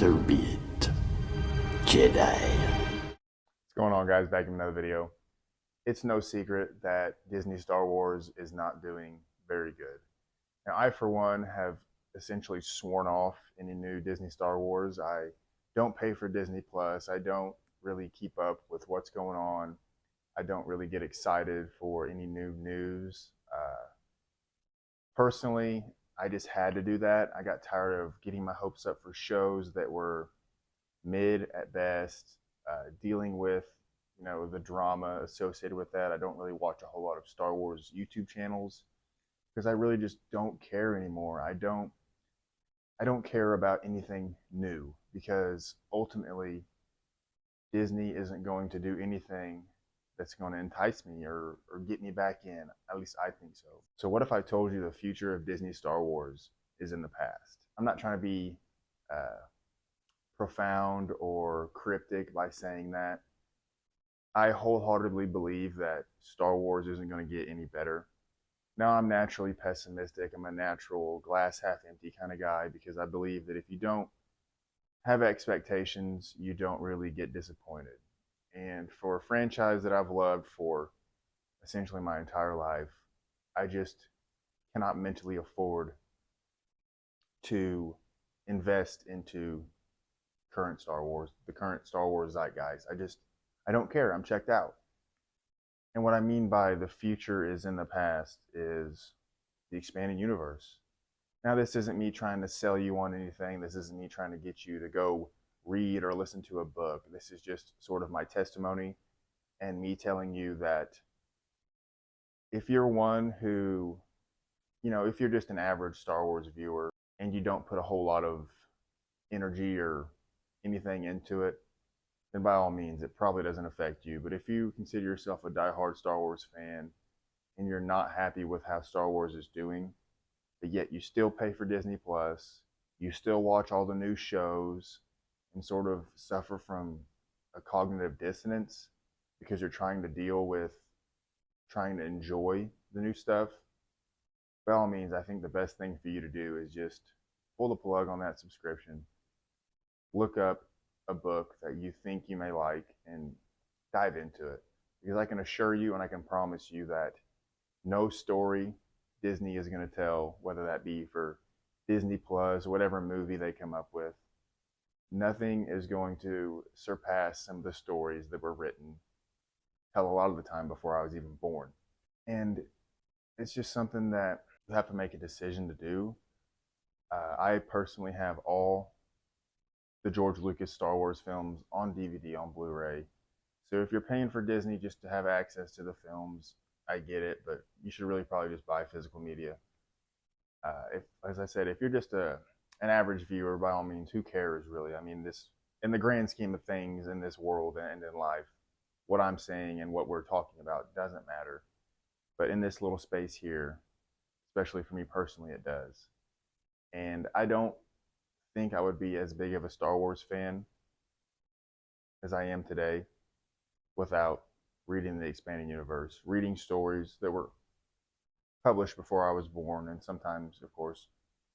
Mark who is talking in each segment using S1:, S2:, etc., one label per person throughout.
S1: So be it, Jedi.
S2: What's going on, guys? Back in another video. It's no secret that Disney Star Wars is not doing very good. Now, I, for one, have essentially sworn off any new Disney Star Wars. I don't pay for Disney Plus. I don't really keep up with what's going on. I don't really get excited for any new news. Personally, I just had to do that. I got tired of getting my hopes up for shows that were mid at best, dealing with the drama associated with that. I don't really watch a whole lot of Star Wars YouTube channels because I really just don't care anymore. I don't care about anything new because ultimately Disney isn't going to do anything that's going to entice me or get me back in. At least I think so. So what if I told you the future of Disney Star Wars is in the past? I'm not trying to be profound or cryptic by saying that. I wholeheartedly believe that Star Wars isn't going to get any better. Now, I'm naturally pessimistic. I'm a natural glass half empty kind of guy because I believe that if you don't have expectations, you don't really get disappointed. And for a franchise that I've loved for essentially my entire life, I just cannot mentally afford to invest into the current Star Wars zeitgeist. I don't care. I'm checked out. And what I mean by the future is in the past is the expanded universe. Now, this isn't me trying to sell you on anything. This isn't me trying to get you to go read or listen to a book. This is just sort of my testimony and me telling you that if you're one who, if you're just an average Star Wars viewer and you don't put a whole lot of energy or anything into it, then by all means, it probably doesn't affect you. But if you consider yourself a diehard Star Wars fan and you're not happy with how Star Wars is doing, but yet you still pay for Disney Plus, you still watch all the new shows and sort of suffer from a cognitive dissonance because you're trying to deal with trying to enjoy the new stuff, by all means, I think the best thing for you to do is just pull the plug on that subscription, look up a book that you think you may like and dive into it. Because I can assure you and I can promise you that no story Disney is going to tell, whether that be for Disney Plus, whatever movie they come up with, nothing is going to surpass some of the stories that were written, hell, a lot of the time before I was even born. And it's just something that you have to make a decision to do. I personally have all the George Lucas Star Wars films on DVD, on Blu-ray. So if you're paying for Disney just to have access to the films, I get it, but you should really probably just buy physical media. As I said, if you're just an average viewer, by all means, who cares really? I mean, this, in the grand scheme of things in this world and in life, what I'm saying and what we're talking about doesn't matter. But in this little space here, especially for me personally, it does. And I don't think I would be as big of a Star Wars fan as I am today without reading the expanding universe, reading stories that were published before I was born, and sometimes, of course,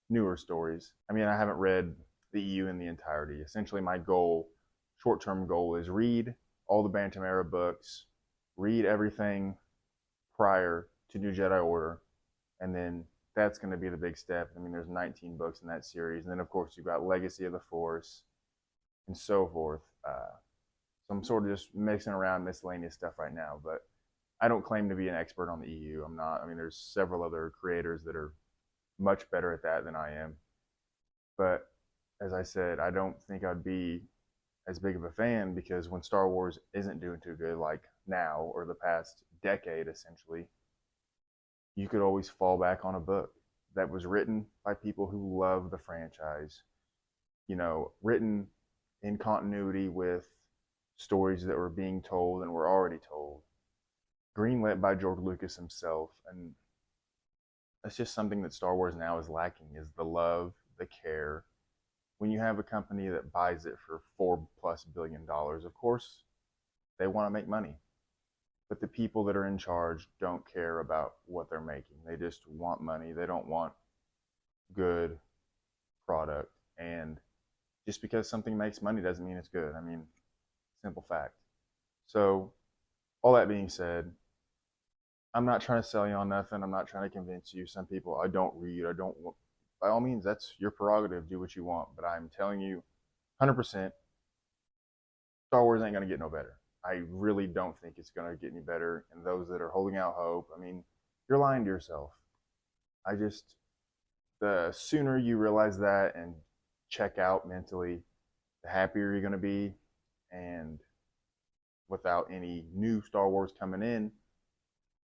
S2: newer stories. I mean, I haven't read the EU in the entirety. Essentially, my goal, short-term goal, is read all the Bantam era books, read everything prior to New Jedi Order, and then that's going to be the big step. I mean, there's 19 books in that series, and then of course you've got Legacy of the Force, and so forth. So I'm sort of just mixing around miscellaneous stuff right now, but I don't claim to be an expert on the EU. I'm not. I mean, there's several other creators that are much better at that than I am. But as I said, I don't think I'd be as big of a fan because when Star Wars isn't doing too good, like now or the past decade, essentially, you could always fall back on a book that was written by people who love the franchise, written in continuity with stories that were being told and were already told, greenlit by George Lucas himself. And that's just something that Star Wars now is lacking, is the love, the care. When you have a company that buys it for $4+ billion, of course, they want to make money. But the people that are in charge don't care about what they're making. They just want money. They don't want good product. And Just because something makes money doesn't mean it's good. I mean, simple fact. So, all that being said, I'm not trying to sell you on nothing. I'm not trying to convince you. Some people, I don't read. I don't want. By all means, that's your prerogative. Do what you want. But I'm telling you, 100%, Star Wars ain't going to get no better. I really don't think it's going to get any better. And those that are holding out hope, I mean, you're lying to yourself. I just, the sooner you realize that and check out mentally, the happier you're going to be. And without any new Star Wars coming in,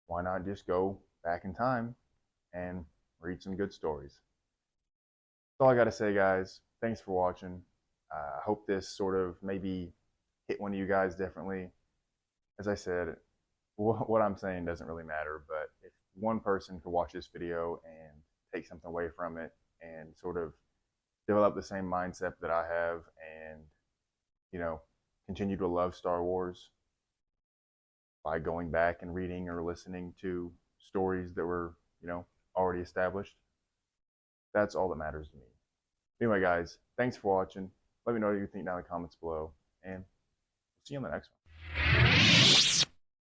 S2: why not just go back in time and read some good stories? That's all I got to say, guys. Thanks for watching. I hope this sort of maybe hit one of you guys differently. As I said, what I'm saying doesn't really matter, but if one person could watch this video and take something away from it and sort of develop the same mindset that I have and, you know, continue to love Star Wars by going back and reading or listening to stories that were, already established, that's all that matters to me. Anyway, guys, thanks for watching. Let me know what you think down in the comments below, and see you on the next one.